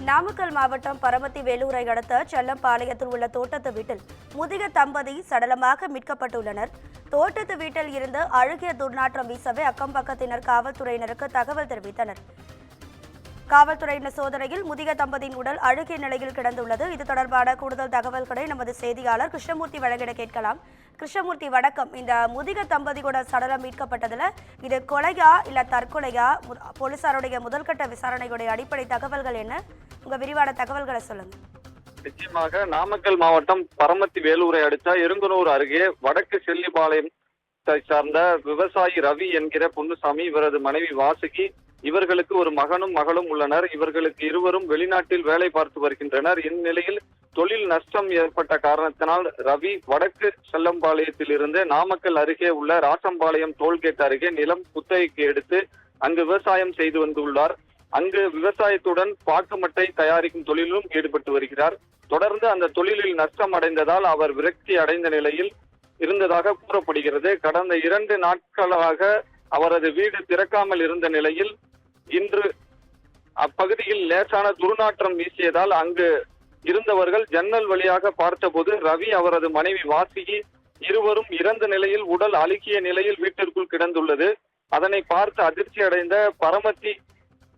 நாமக்கல் மாவட்டம் பரமத்தி வேலூரை அடுத்த செல்லம்பாளையத்தில் உள்ள தோட்டத்து வீட்டில் முதிய தம்பதி சடலமாக மீட்கப்பட்டுள்ளனர். தோட்டத்து வீட்டில் இருந்து அழுகிய துர்நாற்றம் வீசவே அக்கம் பக்கத்தினர் காவல்துறையினருக்கு தகவல் தெரிவித்தனர். காவல்துறையினர் சோதனையில் முதிய தம்பதியின் உடல் அழுகிய நிலையில் கிடந்துள்ளது. இது தொடர்பான கூடுதல் தகவல்களை நமது செய்தியாளர் கிருஷ்ணமூர்த்தி வழங்கிட கேட்கலாம். கிருஷ்ணமூர்த்தி வணக்கம். இந்த முதிய தம்பதியோட சடலம் மீட்கப்பட்டதுல இது கொலையா இல்ல தற்கொலையா? போலீசாருடைய முதல்கட்ட விசாரணையுடைய அடிப்படை தகவல்கள் என்ன? உங்க விரிவான தகவல்களை சொல்லுங்க. நிச்சயமாக நாமக்கல் மாவட்டம் பரமத்தி வேலூரை அடுத்த இருங்கனூர் அருகே வடக்கு செல்லிபாளையம் சார்ந்த விவசாயி ரவி என்கிற பொன்னுசாமி, இவரது மனைவி வாசுகி, இவர்களுக்கு ஒரு மகனும் மகளும் உள்ளனர். இவர்களுக்கு இருவரும் வெளிநாட்டில் வேலை பார்த்து வருகின்றனர். இந்நிலையில் தொழில் நஷ்டம் ஏற்பட்ட காரணத்தினால் ரவி வடக்கு செல்லம்பாளையத்தில் இருந்து நாமக்கல் அருகே உள்ள ராசம்பாளையம் டோல்கேட் அருகே நிலம் குத்தகைக்கு எடுத்து அங்கு விவசாயம் செய்து வந்துள்ளார். அங்கு விவசாயத்துடன் பாக்குமட்டை தயாரிக்கும் தொழிலும் ஈடுபட்டு வருகிறார். தொடர்ந்து அந்த தொழிலில் நஷ்டம் அடைந்ததால் அவர் விரக்தி அடைந்த நிலையில் இருந்ததாக கூறப்படுகிறது. கடந்த 2 நாட்களாக அவரது வீடு திறக்காமல் இருந்த நிலையில் இன்று அப்பகுதியில் லேசான துர்நாற்றம் வீசியதால் அங்கு இருந்தவர்கள் ஜன்னல் வழியாக பார்த்தபோது ரவி, அவரது மனைவி வாசுகி இருவரும் இறந்த நிலையில் உடல் அழுகிய நிலையில் வீட்டிற்குள் கிடந்துள்ளது. அதனை பார்த்து அதிர்ச்சி அடைந்த பரமத்தி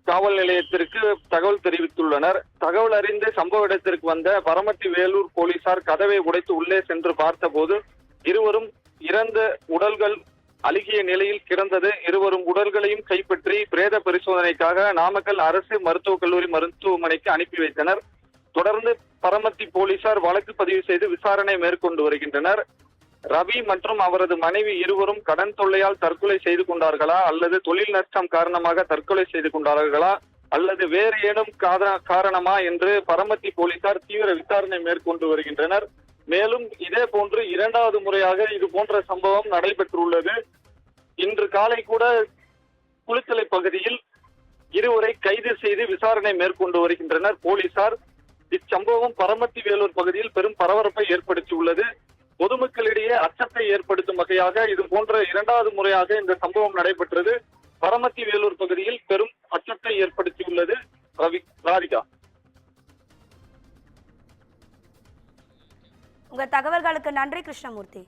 காவல் நிலையத்திற்கு தகவல் தெரிவித்துள்ளனர். தகவல் அறிந்து சம்பவ இடத்திற்கு வந்த பரமத்தி வேலூர் போலீசார் கதவை உடைத்து உள்ளே சென்று பார்த்தபோது இருவரும் இறந்த உடல்கள் அழுகிய நிலையில் கிடந்தது. இருவரும் உடல்களையும் கைப்பற்றி பிரேத பரிசோதனைக்காக நாமக்கல் அரசு மருத்துவக் கல்லூரி மருத்துவமனைக்கு அனுப்பி வைத்தனர். தொடர்ந்து பரமத்தி போலீசார் வழக்கு பதிவு செய்து விசாரணை மேற்கொண்டு வருகின்றனர். ரவி மற்றும் அவரது மனைவி இருவரும் கடன் தொல்லையால் தற்கொலை செய்து கொண்டார்களா, அல்லது தொழில் நஷ்டம் காரணமாக தற்கொலை செய்து கொண்டார்களா, அல்லது வேறு ஏதும் காரணமா என்று பரமத்தி போலீசார் தீவிர விசாரணை மேற்கொண்டு வருகின்றனர். மேலும் இதே போன்று 2வது முறையாக இது போன்ற சம்பவம் நடைபெற்றுள்ளது. இன்று காலை கூட குளித்தலை பகுதியில் இருவரை கைது செய்து விசாரணை மேற்கொண்டு வருகின்றனர் போலீசார். இச்சம்பவம் பரமத்தி வேலூர் பகுதியில் பெரும் பரபரப்பை ஏற்படுத்தியுள்ளது. பொதுமக்களிடையே அச்சத்தை ஏற்படுத்தும் வகையாக இது போன்ற 2வது முறையாக இந்த சம்பவம் நடைபெற்றது. பரமத்தி வேலூர் பகுதியில் பெரும் அச்சத்தை ஏற்படுத்தியுள்ளது. ராதிகா, உங்க தகவல்களுக்கு நன்றி கிருஷ்ணமூர்த்தி.